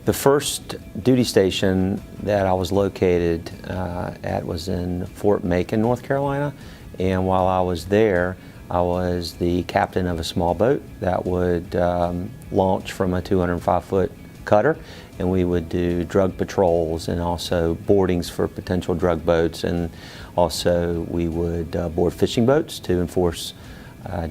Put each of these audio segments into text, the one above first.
The first duty station that I was located at was in Fort Macon, North Carolina, and while I was there, I was the captain of a small boat that would launch from a 205-foot cutter, and we would do drug patrols and also boardings for potential drug boats, and also we would board fishing boats to enforce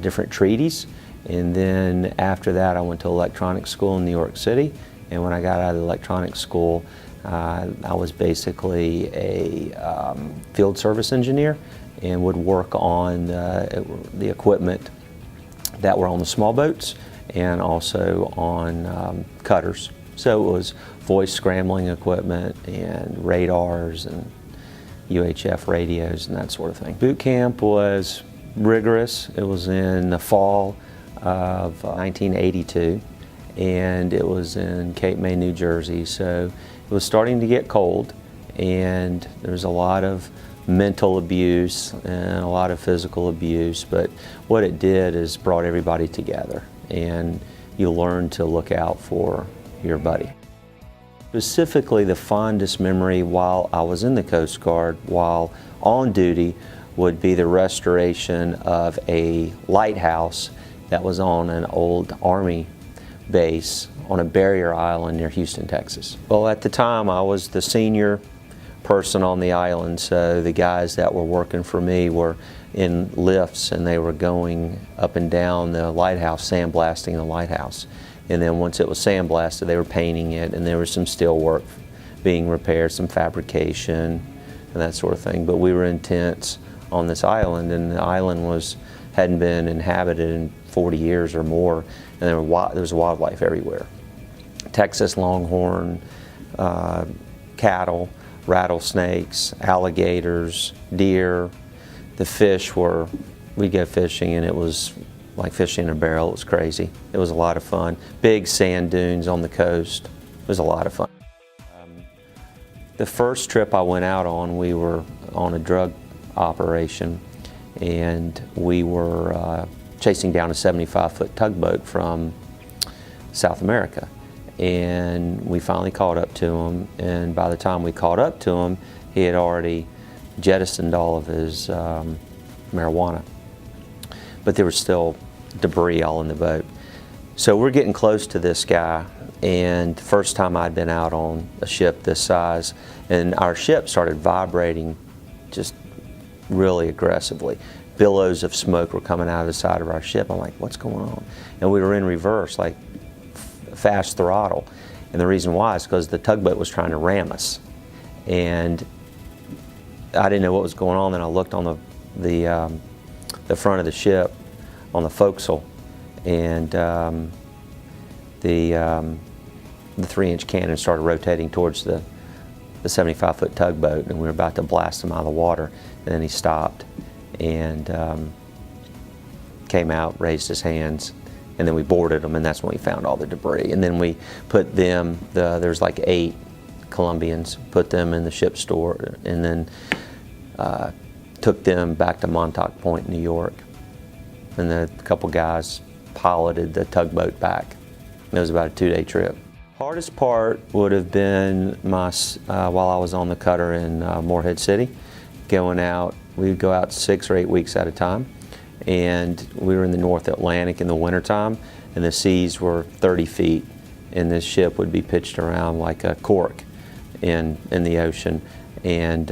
different treaties. And then after that, I went to electronics school in New York City, and when I got out of the electronics school, I was basically a field service engineer and would work on the equipment that were on the small boats and also on cutters. So it was voice scrambling equipment and radars and UHF radios and that sort of thing. Boot camp was rigorous. It was in the fall of 1982, and it was in Cape May, New Jersey. So it was starting to get cold, and there was a lot of mental abuse and a lot of physical abuse, but what it did is brought everybody together, and you learn to look out for your buddy. Specifically, the fondest memory while I was in the Coast Guard, while on duty, would be the restoration of a lighthouse that was on an old Army base on a barrier island near Houston, Texas. Well, at the time, I was the senior person on the island, so the guys that were working for me were in lifts, and they were going up and down the lighthouse, sandblasting the lighthouse. And then once it was sandblasted, they were painting it, and there was some steel work being repaired, some fabrication, and that sort of thing. But we were in tents on this island, and the island hadn't been inhabited in 40 years or more, and there was wildlife everywhere. Texas longhorn, cattle, rattlesnakes, alligators, deer. The fish we'd go fishing, and it was like fishing in a barrel. It was crazy. It was a lot of fun. Big sand dunes on the coast. It was a lot of fun. The first trip I went out on, we were on a drug operation, and we were chasing down a 75-foot tugboat from South America. And we finally caught up to him, and by the time we caught up to him, he had already jettisoned all of his marijuana. But there was still debris all in the boat. So we're getting close to this guy, and the first time I'd been out on a ship this size, and our ship started vibrating just really aggressively. Billows of smoke were coming out of the side of our ship. I'm like, what's going on? And we were in reverse, like fast throttle. And the reason why is because the tugboat was trying to ram us. And I didn't know what was going on. Then I looked on the front of the ship on the forecastle, and the 3-inch cannon started rotating towards the 75-foot tugboat, and we were about to blast him out of the water. And then he stopped and came out, raised his hands, and then we boarded him, and that's when we found all the debris. And then we put them, there's like 8 Colombians, put them in the ship store, and then took them back to Montauk Point, New York. And a couple guys piloted the tugboat back. It was about a 2-day trip. Hardest part would have been while I was on the cutter in Morehead City, going out. We would go out 6 or 8 weeks at a time, and we were in the North Atlantic in the wintertime, and the seas were 30 feet, and this ship would be pitched around like a cork in the ocean, and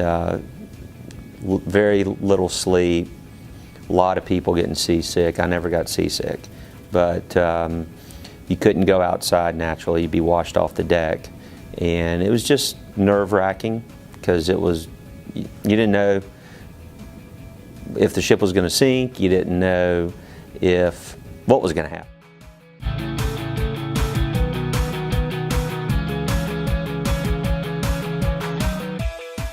very little sleep, a lot of people getting seasick. I never got seasick, but you couldn't go outside naturally. You'd be washed off the deck, and it was just nerve-wracking because you didn't know if the ship was going to sink. You didn't know what was going to happen.